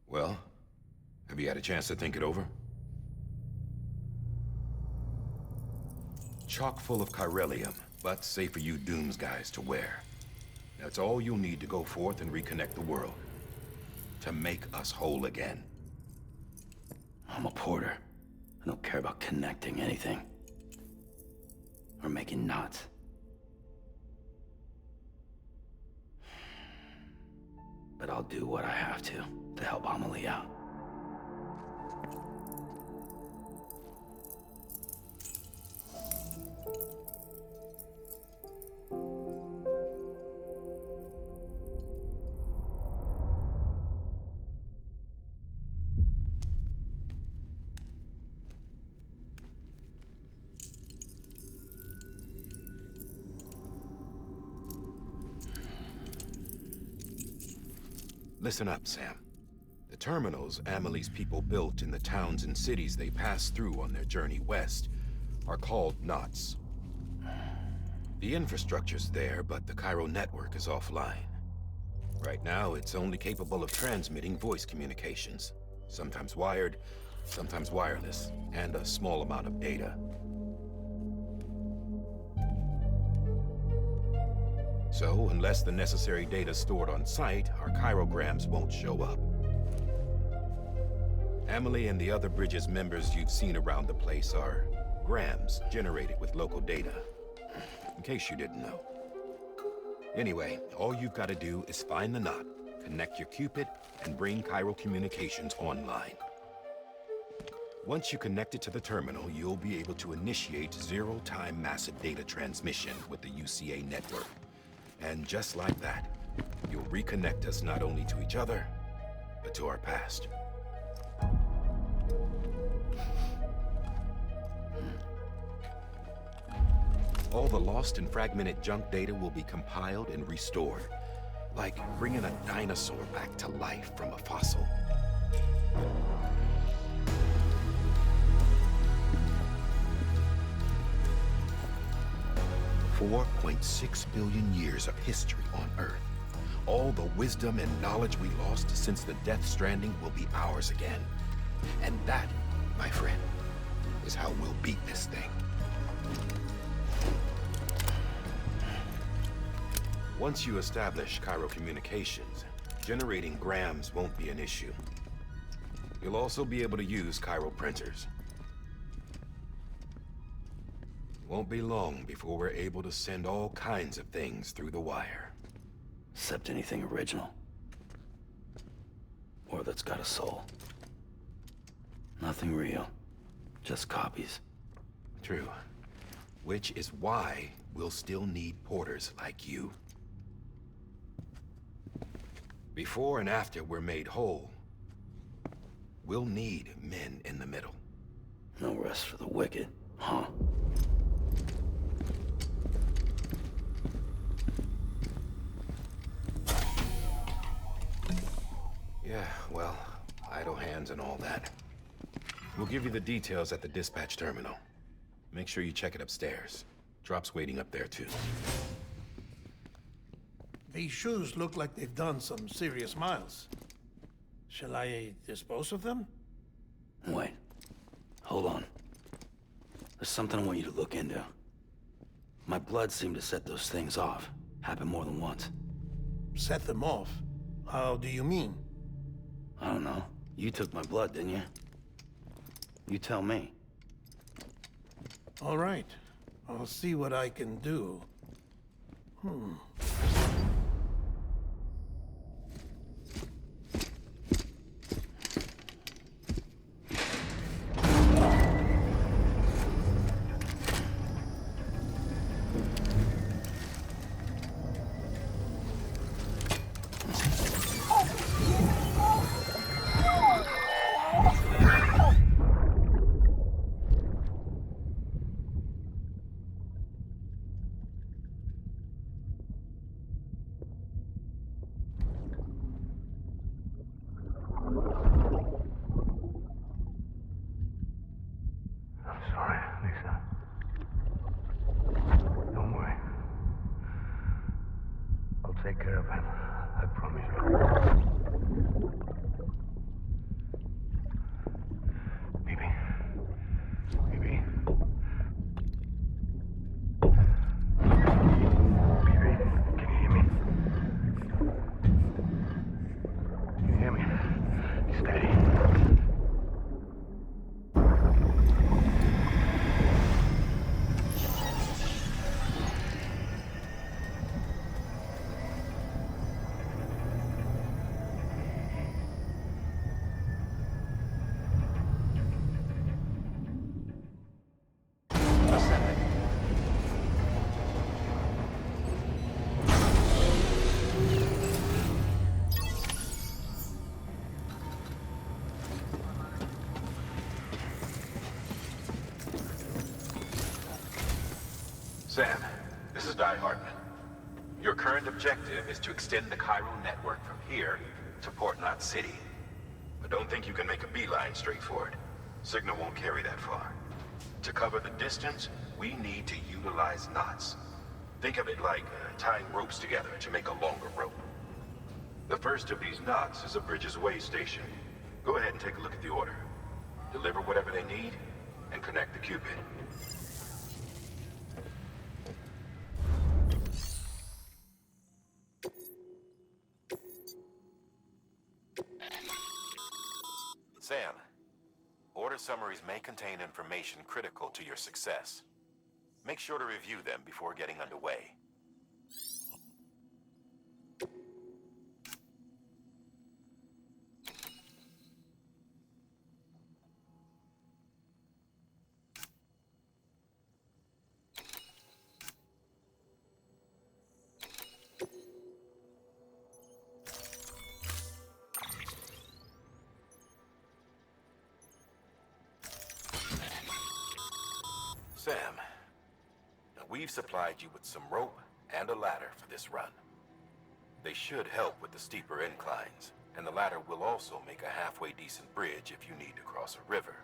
Well, have you had a chance to think it over? Chock full of chiralium, but safe for you Dooms guys to wear. That's all you'll need to go forth and reconnect the world. To make us whole again. I'm a porter. I don't care about connecting anything. Or making knots. But I'll do what I have to help Amelie out. Listen up, Sam. The terminals Amelie's people built in the towns and cities they passed through on their journey west are called knots. The infrastructure's there, but the Cairo network is offline. Right now, it's only capable of transmitting voice communications. Sometimes wired, sometimes wireless, and a small amount of data. So, unless the necessary data stored on site, our chirograms won't show up. Amelie and the other Bridges members you've seen around the place are grams generated with local data. In case you didn't know. Anyway, all you've got to do is find the knot, connect your Cupid, and bring Cairo communications online. Once you connect it to the terminal, you'll be able to initiate zero-time massive data transmission with the UCA network. And just like that, you'll reconnect us not only to each other, but to our past. All the lost and fragmented junk data will be compiled and restored, like bringing a dinosaur back to life from a fossil. $4.6 billion years of history on Earth. All the wisdom and knowledge we lost since the death Stranding will be ours again. And that, my friend, is how we'll beat this thing. Once you establish Cairo communications, generating grams won't be an issue. You'll also be able to use Cairo printers. Won't be long before we're able to send all kinds of things through the wire. Except anything original. Or that's got a soul. Nothing real. Just copies. True. Which is why we'll still need porters like you. Before and after we're made whole, we'll need men in the middle. No rest for the wicked, huh? Yeah, well, idle hands and all that. We'll give you the details at the dispatch terminal. Make sure you check it upstairs. Drop's waiting up there, too. These shoes look like they've done some serious miles. Shall I dispose of them? Wait. Hold on. There's something I want you to look into. My blood seemed to set those things off. Happened more than once. Set them off? How do you mean? I don't know. You took my blood, didn't you? You tell me. All right. I'll see what I can do. happen. I promise you. Baby. Baby. Baby, can you hear me? Can you hear me? Steady. Sam, this is Di Hartman. Your current objective is to extend the Cairo network from here to Port Knot City. But don't think you can make a beeline straight for it. Signal won't carry that far. To cover the distance, we need to utilize knots. Think of it like tying ropes together to make a longer rope. The first of these knots is a Bridges Way station. Go ahead and take a look at the order. Deliver whatever they need, and connect the Cupid. Sam, order summaries may contain information critical to your success. Make sure to review them before getting underway. Sam, we've supplied you with some rope and a ladder for this run. They should help with the steeper inclines, and the ladder will also make a halfway decent bridge if you need to cross a river.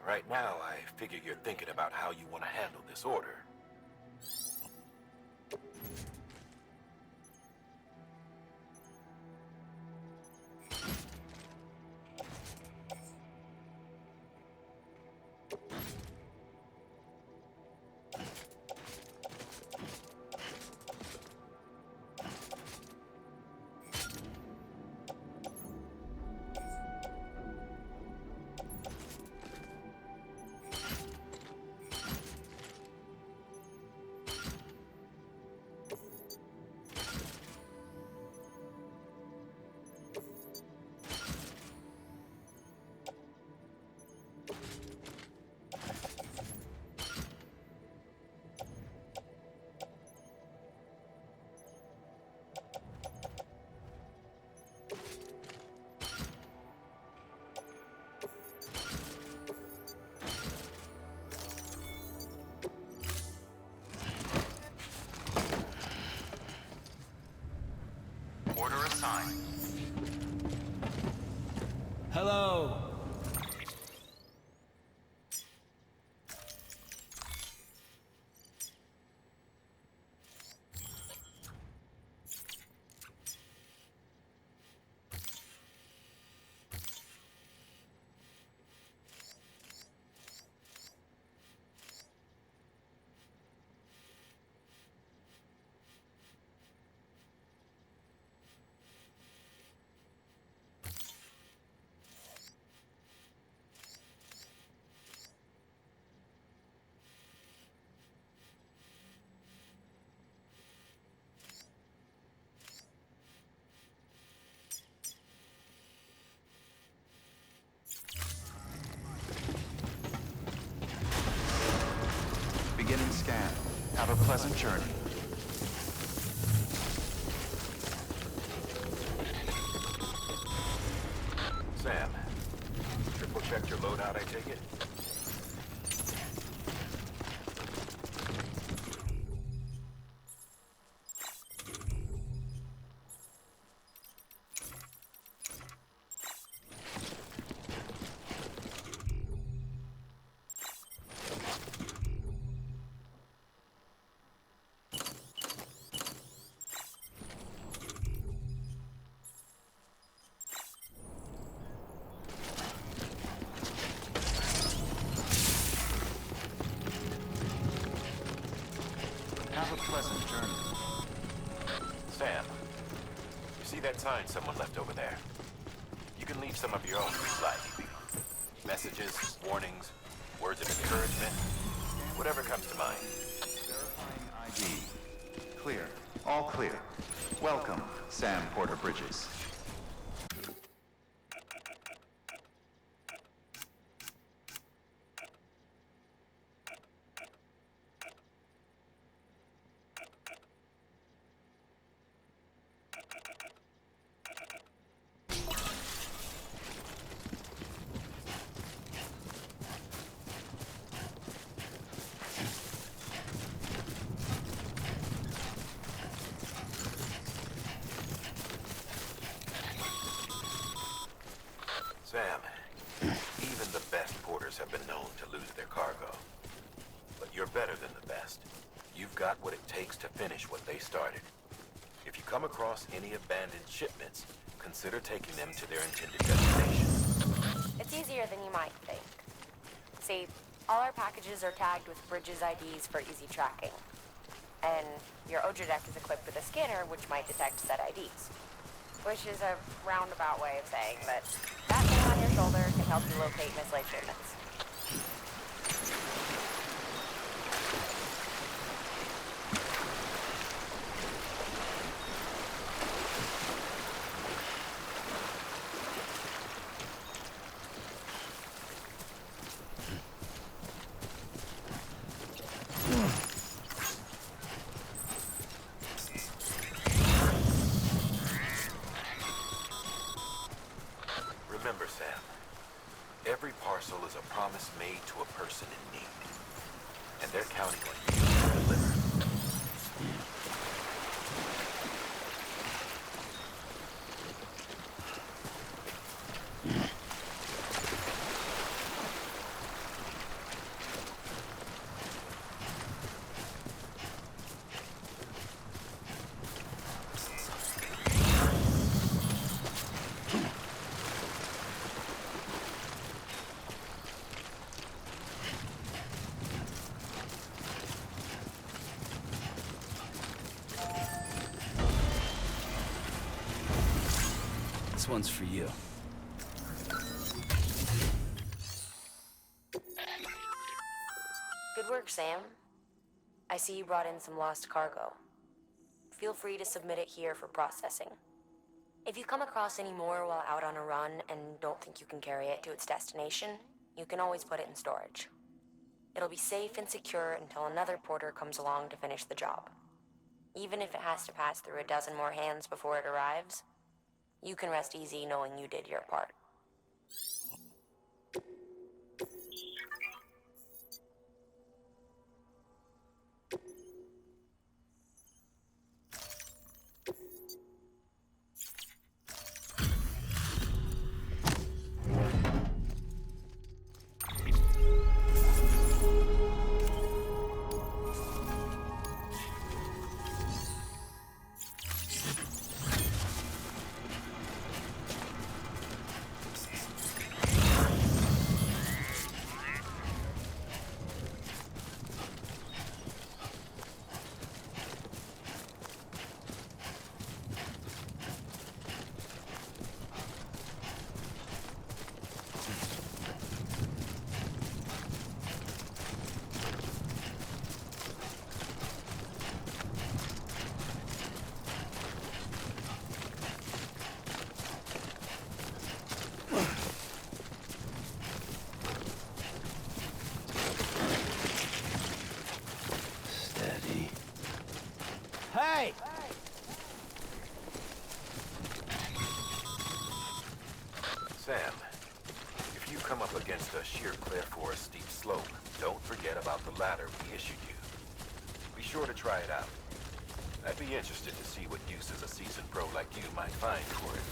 Right now, I figure you're thinking about how you want to handle this order. Order assigned. Hello. Beginning scan. Have a pleasant journey. Sam, triple check your loadout, I take it? journey. Sam, you see that sign someone left over there? You can leave some of your own slide DB. Messages, warnings, words of encouragement, whatever comes to mind. Verifying ID. Clear. All clear. Welcome, Sam Porter Bridges. Sam, even the best porters have been known to lose their cargo. But you're better than the best. You've got what it takes to finish what they started. If you come across any abandoned shipments, consider taking them to their intended destination. It's easier than you might think. See, all our packages are tagged with Bridges IDs for easy tracking. And your Odra deck is equipped with a scanner which might detect said IDs. Which is a roundabout way of saying that that thing on your shoulder can help you locate mislaid shipments. Remember, Sam, every parcel is a promise made to a person in need. And they're counting on you to deliver. This one's for you. Good work, Sam. I see you brought in some lost cargo. Feel free to submit it here for processing. If you come across any more while out on a run and don't think you can carry it to its destination, you can always put it in storage. It'll be safe and secure until another porter comes along to finish the job. Even if it has to pass through a dozen more hands before it arrives, you can rest easy knowing you did your part. Steady. Hey! Sam, if you come up against a sheer cliff or a steep slope, don't forget about the ladder we issued you. Be sure to try it out. I'd be interested to see what uses a seasoned pro like you might find for it.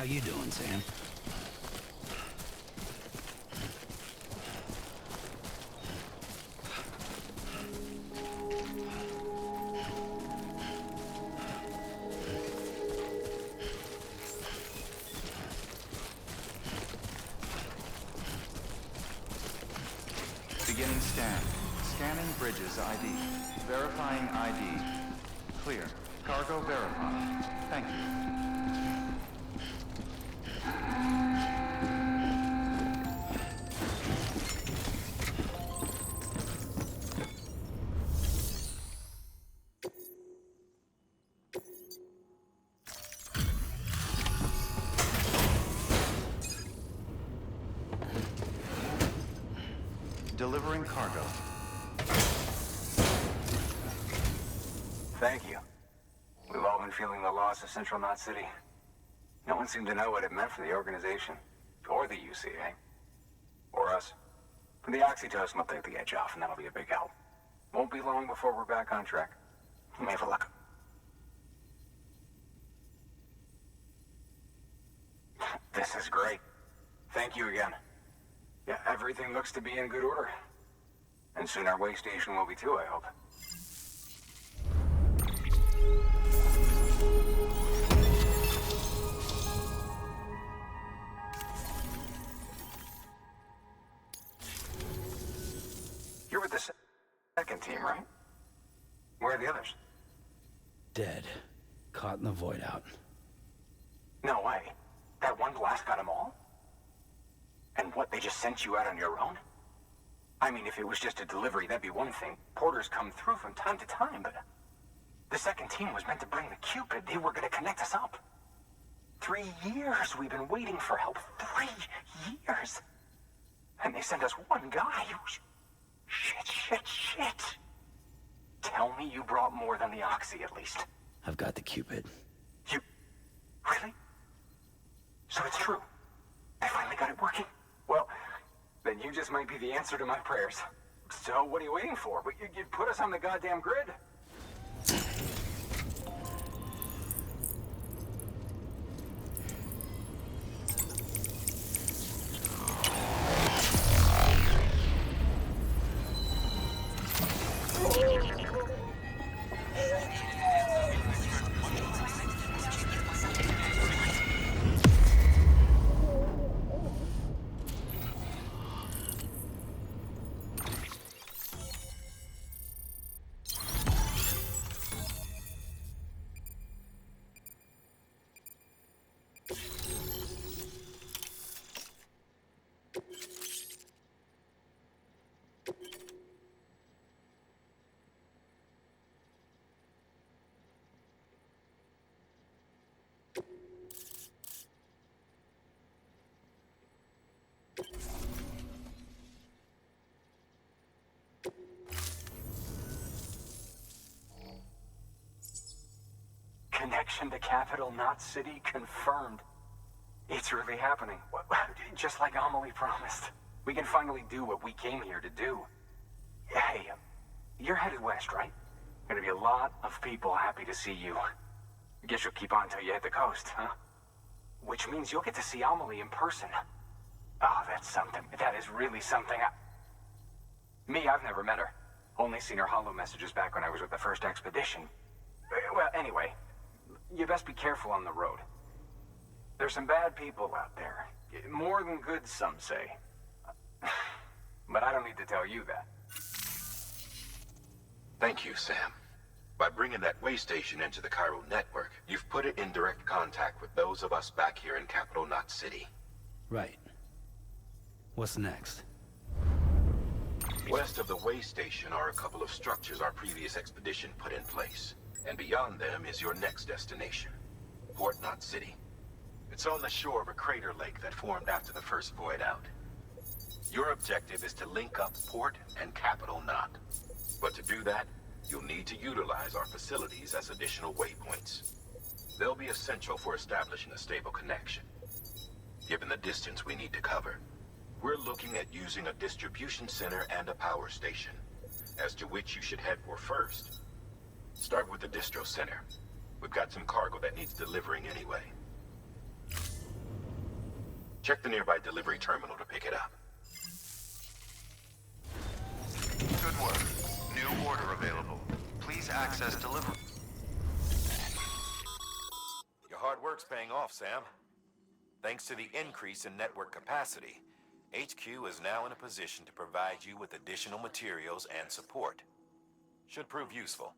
you doing, Sam? Beginning scan. Scanning bridges ID. Verifying ID. Clear. Cargo verified. Thank you. Delivering cargo. Thank you. We've all been feeling the loss of Central Knot City. No one seemed to know what it meant for the organization. Or the UCA. Or us. For the Oxytocin will take the edge off, and that'll be a big help. Won't be long before we're back on track. You may have a look. This is great. Thank you again. Yeah, everything looks to be in good order. And soon our way station will be too, I hope. You're with the second team, right? Where are the others? Dead. Caught in the void out. No way. That one blast got them all? And what, they just sent you out on your own? I mean, if it was just a delivery, that'd be one thing. Porters come through from time to time, but... The second team was meant to bring the Cupid. They were gonna connect us up. 3 years we've been waiting for help. 3 years! And they sent us one guy who's... Shit. Tell me you brought more than the Oxy, at least. I've got the Cupid. You... Really? So it's true. They finally got it working. Well, then you just might be the answer to my prayers. So what are you waiting for? You put us on the goddamn grid. Connection to Capital Knot City confirmed. It's really happening. Just like Amelie promised. We can finally do what we came here to do. Hey, you're headed west, right? Gonna be a lot of people happy to see you. Guess you'll keep on till you hit the coast, huh? Which means you'll get to see Amelie in person. Oh, that's something. That is really something. Me, I've never met her. Only seen her holo messages back when I was with the first expedition. Well, anyway, you best be careful on the road. There's some bad people out there. More than good, some say. But I don't need to tell you that. Thank you, Sam. By bringing that way station into the Cairo network, you've put it in direct contact with those of us back here in Capital Knot City. Right. What's next? West of the way station are a couple of structures our previous expedition put in place. And beyond them is your next destination, Port Knot City. It's on the shore of a crater lake that formed after the first void out. Your objective is to link up Port and Capital Knot. But to do that, you'll need to utilize our facilities as additional waypoints. They'll be essential for establishing a stable connection. Given the distance we need to cover, we're looking at using a distribution center and a power station, as to which you should head for first. Start with the distro center. We've got some cargo that needs delivering anyway. Check the nearby delivery terminal to pick it up. Good work. New order available. Please access delivery. Your hard work's paying off, Sam. Thanks to the increase in network capacity, HQ is now in a position to provide you with additional materials and support. Should prove useful.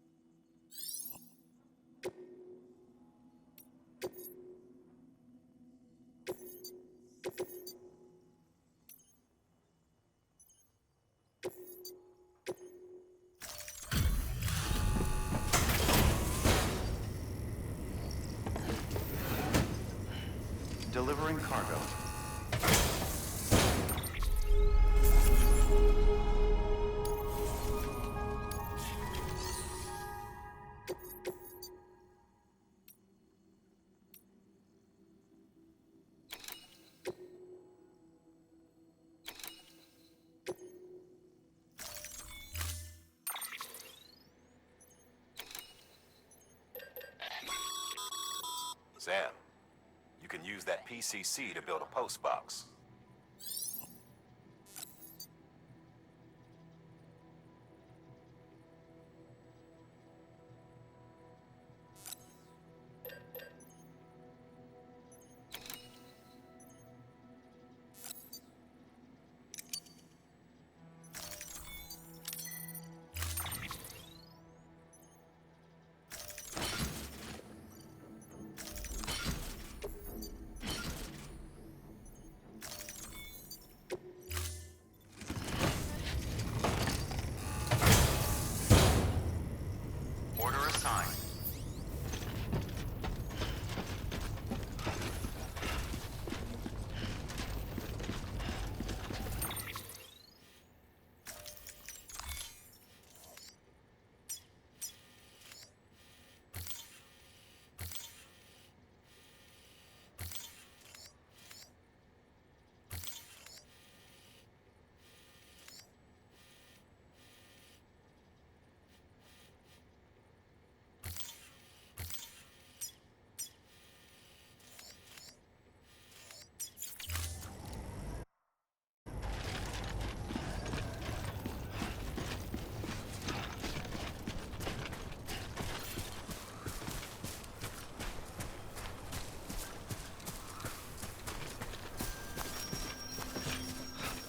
Delivering cargo. Sam, you can use that PCC to build a post box. Order assigned.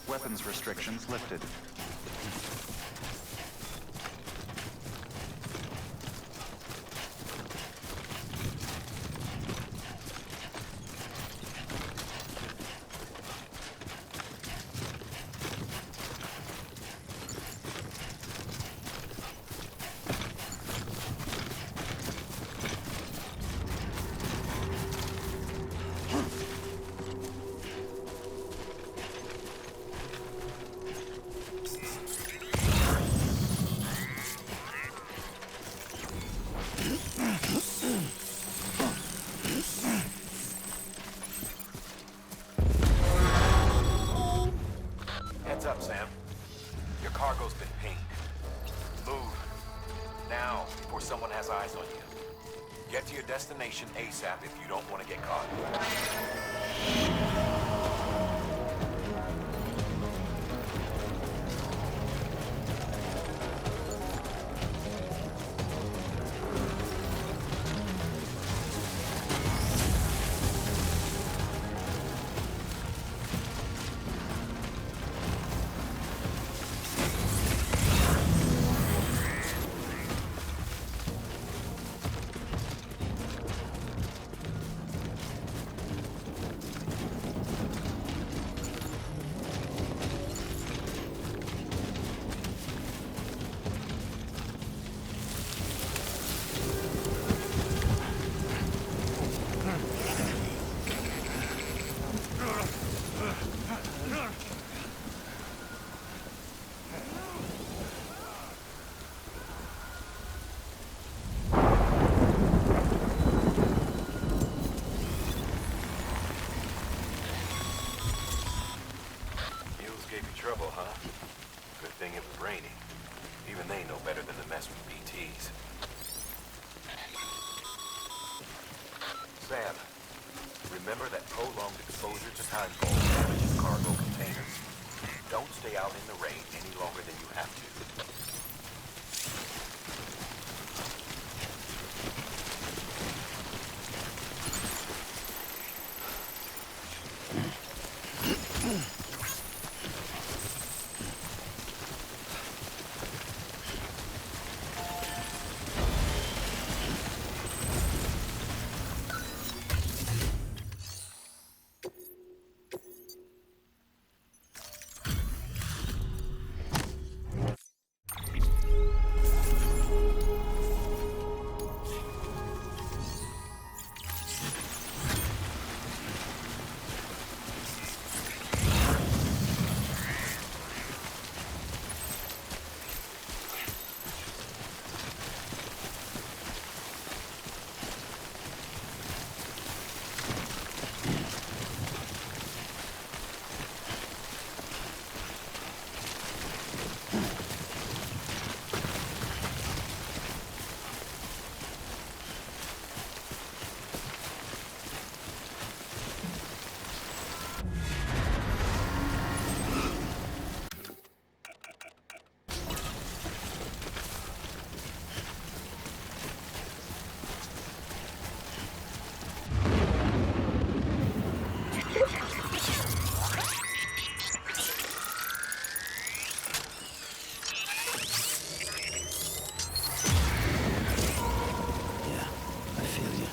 Weapons restrictions lifted. Heads up, Sam. Your cargo's been pinged. Move. Now, before someone has eyes on you. Get to your destination ASAP if you don't want to get caught. Trouble, huh? Good thing it was raining. Even they know better than to mess with BTs. Sam, remember that prolonged exposure to time vault damages cargo containers. Don't stay out in the rain any longer than you have to. I feel you.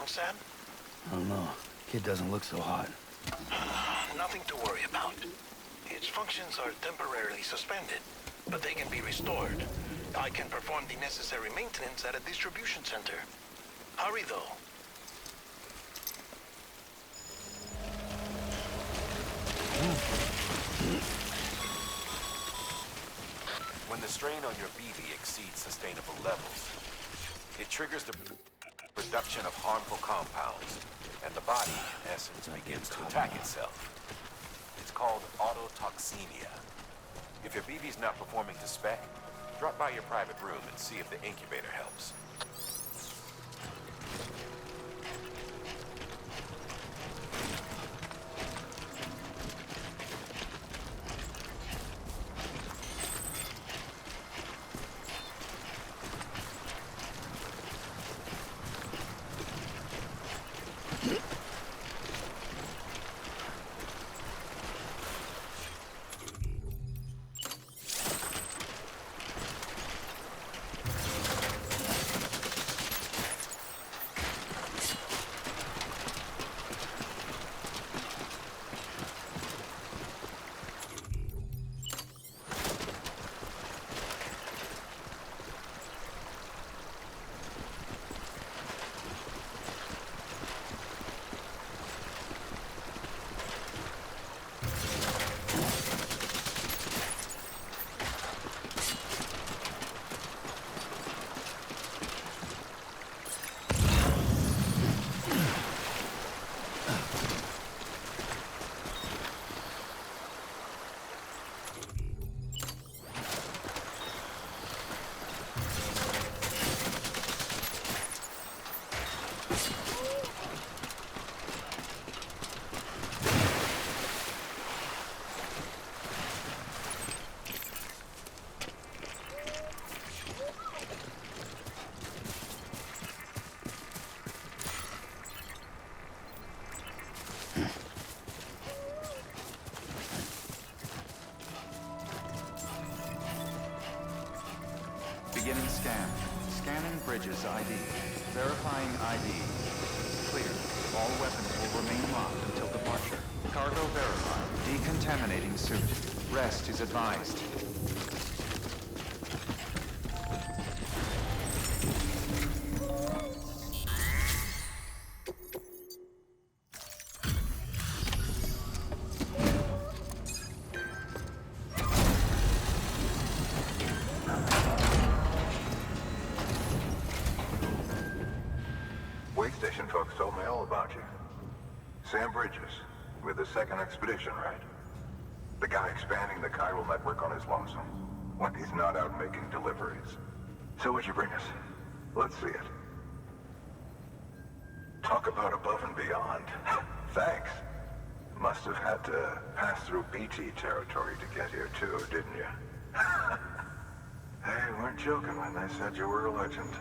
Sam? I don't know. Kid doesn't look so hot. Nothing to worry about. Its functions are temporarily suspended, but they can be restored. I can perform the necessary maintenance at a distribution center. Hurry, though. When the strain on your BB exceeds sustainable levels, it triggers the production of harmful compounds, and the body, in essence, begins to attack itself. It's called autotoxemia. If your BB's not performing to spec, Drop by your private room and see if the incubator helps. Beginning scan. Scanning bridges ID. Verifying ID. Clear. All weapons will remain locked until departure. Cargo verified. Decontaminating suit. Rest is advised. Wait station folks told me all about you. Sam Bridges, with the second expedition, right? The guy expanding the chiral network on his lonesome, when he's not out making deliveries. So what'd you bring us? Let's see it. Talk about above and beyond. Thanks. Must have had to pass through BT territory to get here too, didn't you? They weren't joking when they said you were a legend.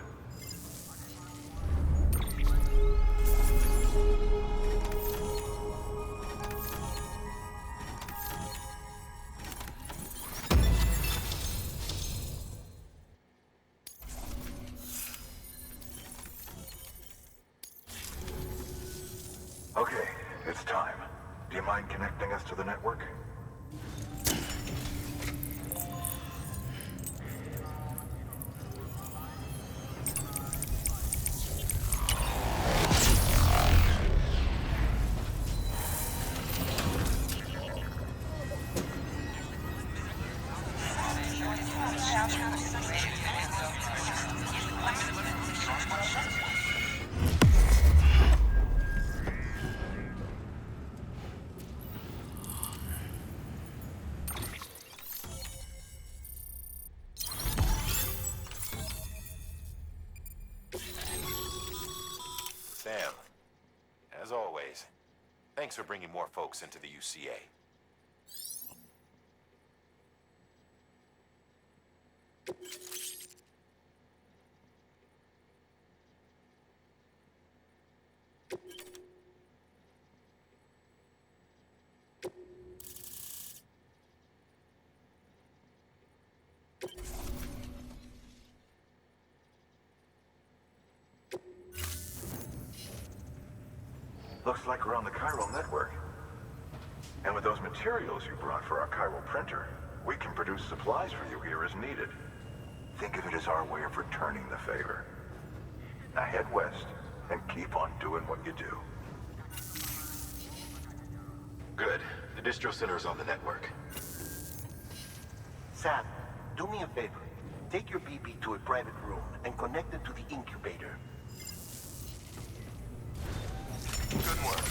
Okay, it's time. Do you mind connecting us to the network? Sam, as always, thanks for bringing more folks into the UCA. Looks like we're on the chiral network. And with those materials you brought for our chiral printer, we can produce supplies for you here as needed. Think of it as our way of returning the favor. Now head west and keep on doing what you do. Good. The distro center is on the network. Sam, do me a favor. Take your BB to a private room and connect it to the incubator. Good work.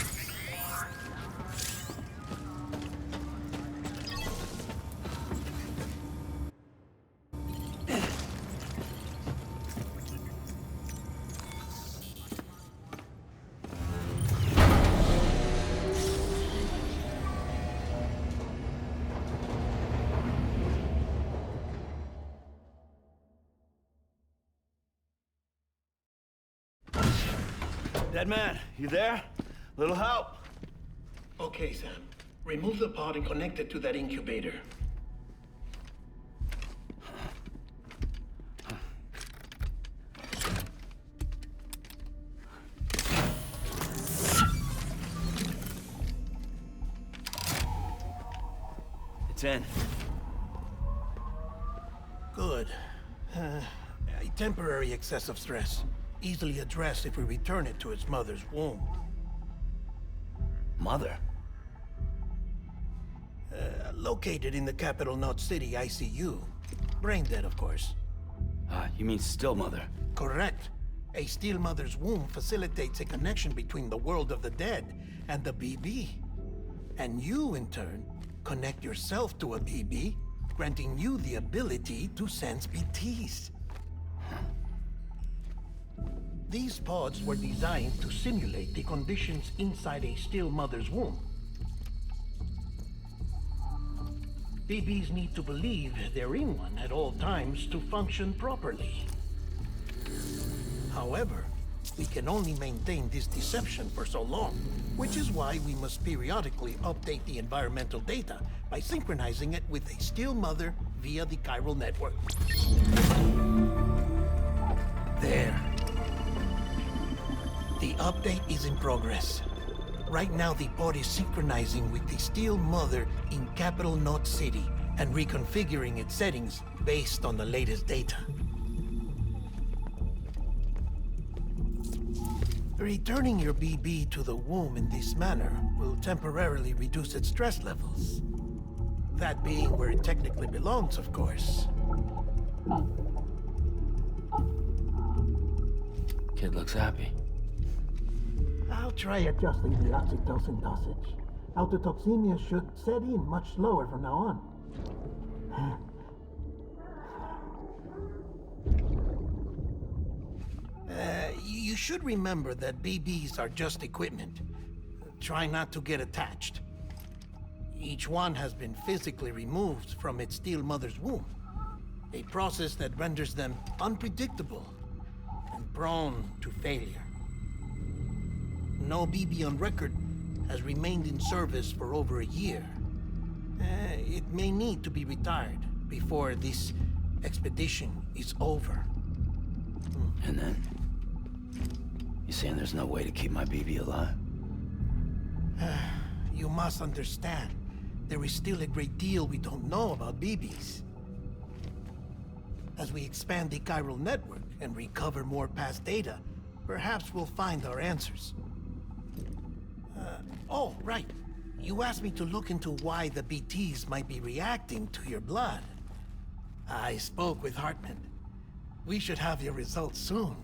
Dead man, you there? Little help? Okay, Sam. Remove the pod and connect it to that incubator. It's in. Good. A temporary excess of stress. Easily addressed if we return it to its mother's womb. Mother? Located in the capital Knot City ICU. Brain dead, of course. You mean still mother? Correct. A still mother's womb facilitates a connection between the world of the dead and the BB. And you, in turn, connect yourself to a BB, granting you the ability to sense BTs. These pods were designed to simulate the conditions inside a still mother's womb. BBs need to believe they're in one at all times to function properly. However, we can only maintain this deception for so long, which is why we must periodically update the environmental data by synchronizing it with a still mother via the chiral network. There. The update is in progress. Right now, the pod is synchronizing with the still mother in capital Knot City and reconfiguring its settings based on the latest data. Returning your BB to the womb in this manner will temporarily reduce its stress levels. That being where it technically belongs, of course. Kid looks happy. I'll try adjusting the oxytocin dosage. Autotoxemia should set in much slower from now on. You should remember that BBs are just equipment. Try not to get attached. Each one has been physically removed from its still mother's womb. A process that renders them unpredictable and prone to failure. No BB on record has remained in service for over a year. It may need to be retired before this expedition is over. And then? You saying there's no way to keep my BB alive? You must understand, there is still a great deal we don't know about BBs. As we expand the chiral network and recover more past data, perhaps we'll find our answers. Oh, right. You asked me to look into why the BTs might be reacting to your blood. I spoke with Hartman. We should have your results soon.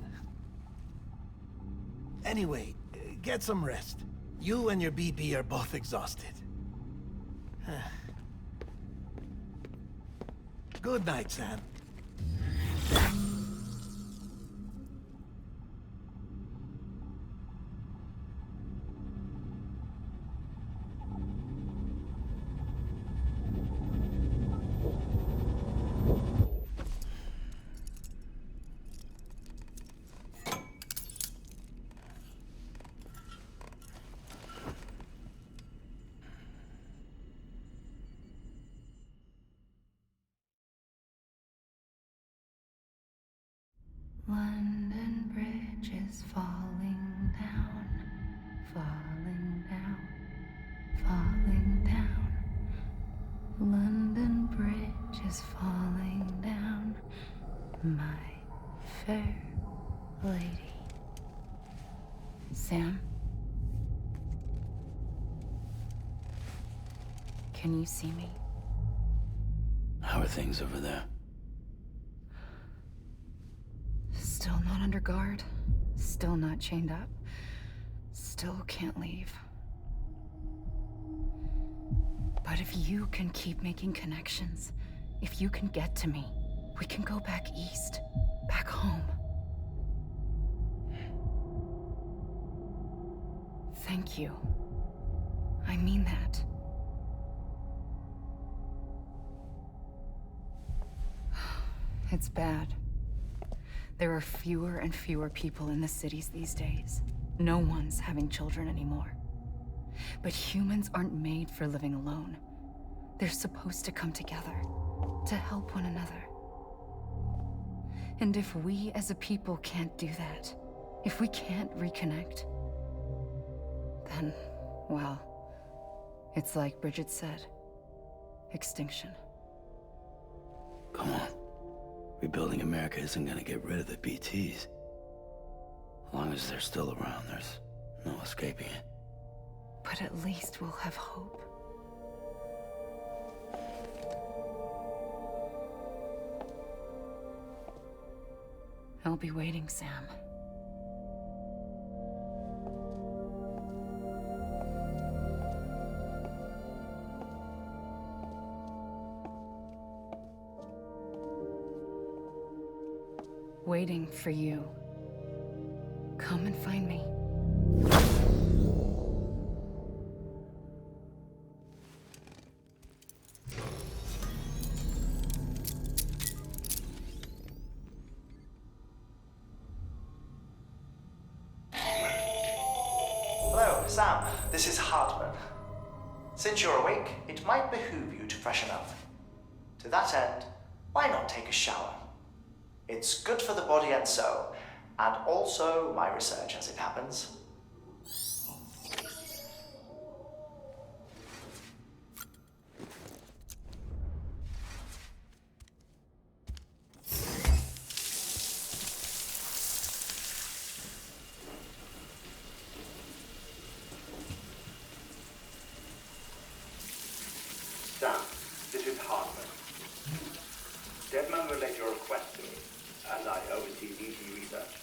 Anyway, get some rest. You and your BB are both exhausted. Good night, Sam. London Bridge is falling down, falling down, falling down. London Bridge is falling down, my fair lady. Sam? Can you see me? How are things over there? Still not under guard, still not chained up, still can't leave. But if you can keep making connections, if you can get to me, we can go back east, back home. Thank you. I mean that. It's bad. There are fewer and fewer people in the cities these days. No one's having children anymore. But humans aren't made for living alone. They're supposed to come together, to help one another. And if we as a people can't do that, if we can't reconnect, then, well, it's like Bridget said, extinction. Come on. Rebuilding America isn't gonna get rid of the BTs. As long as they're still around, there's no escaping it. But at least we'll have hope. I'll be waiting, Sam. Waiting for you. Come and find me. Hello, Sam. This is Hartman. Since you're awake, it might behoove you to freshen up. To that end, why not take a shower? It's good for the body and soul, and also my research as it happens. Sam, this is Hartman. Deadman relayed your request to me, as I oversee BT research.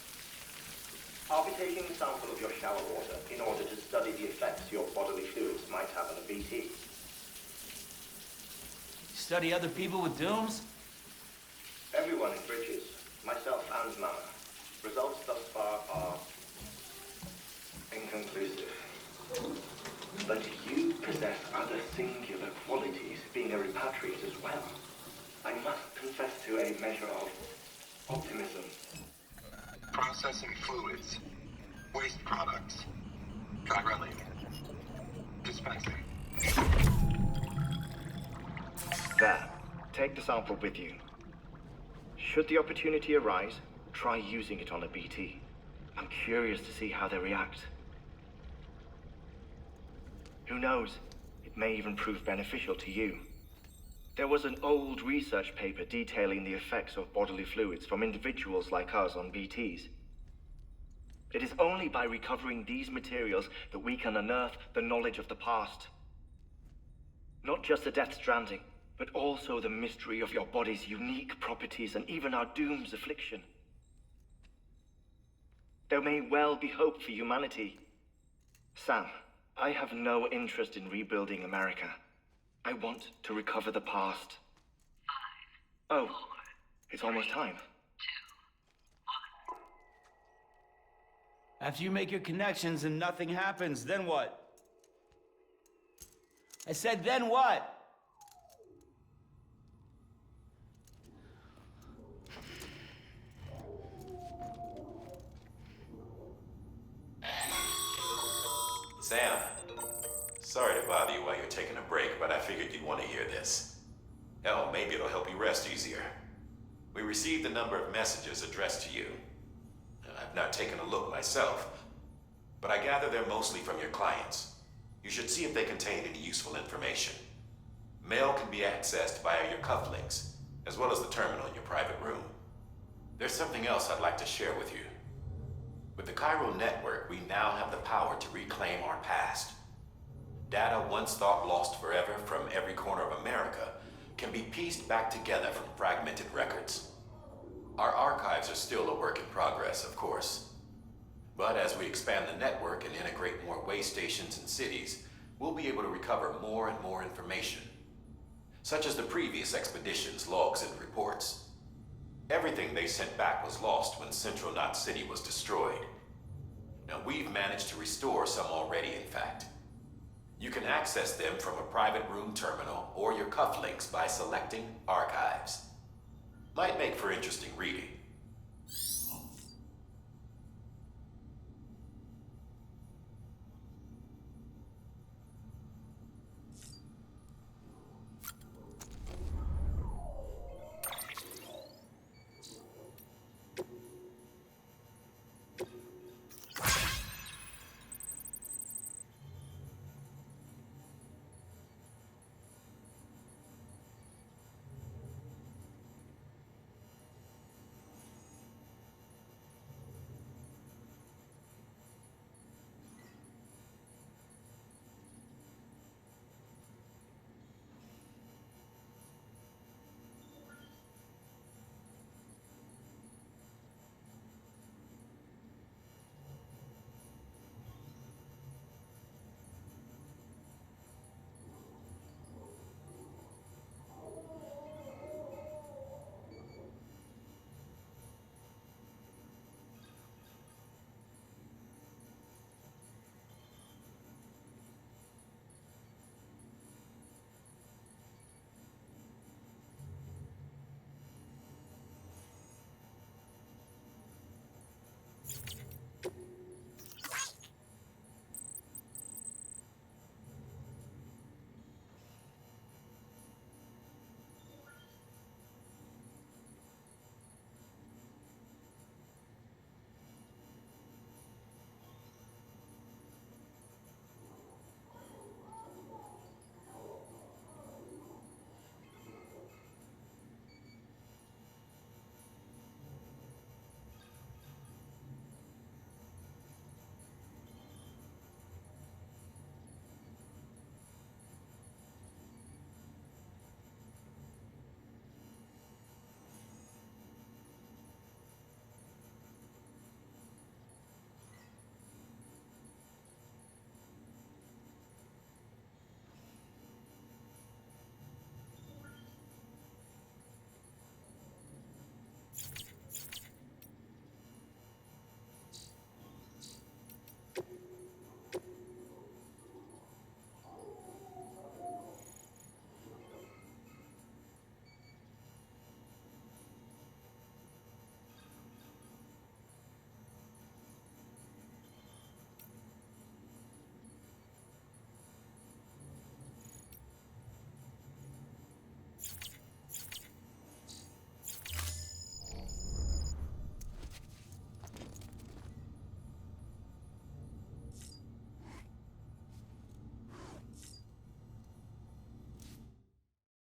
I'll be taking a sample of your shower water in order to study the effects your bodily fluids might have on a BT. Study other people with dooms? Everyone in Bridges, myself and Mama. Results thus far are inconclusive. But you possess other singular qualities, being a repatriate as well. I must confess to a measure of optimism. Processing fluids. Waste products. Drilling. Dispensing. There. Take the sample with you. Should the opportunity arise, try using it on a BT. I'm curious to see how they react. Who knows? It may even prove beneficial to you. There was an old research paper detailing the effects of bodily fluids from individuals like us on BTs. It is only by recovering these materials that we can unearth the knowledge of the past. Not just the death stranding, but also the mystery of your body's unique properties and even our doom's affliction. There may well be hope for humanity. Sam, I have no interest in rebuilding America. I want to recover the past. 5, 4, oh, it's almost time. 2, 1. After you make your connections and nothing happens, then what? I said, then what? Sam, sorry to bother you while you're taking a break, but I figured you'd want to hear this. Hell, maybe it'll help you rest easier. We received a number of messages addressed to you. I've not taken a look myself, but I gather they're mostly from your clients. You should see if they contain any useful information. Mail can be accessed via your cufflinks, as well as the terminal in your private room. There's something else I'd like to share with you. With the Chiral network, we now have the power to reclaim our past. Data once thought lost forever from every corner of America can be pieced back together from fragmented records. Our archives are still a work in progress, of course. But as we expand the network and integrate more way stations and cities, we'll be able to recover more and more information, such as the previous expedition's logs and reports. Everything they sent back was lost when Central Knot City was destroyed. Now, we've managed to restore some already, in fact. You can access them from a private room terminal or your cufflinks by selecting Archives. Might make for interesting reading.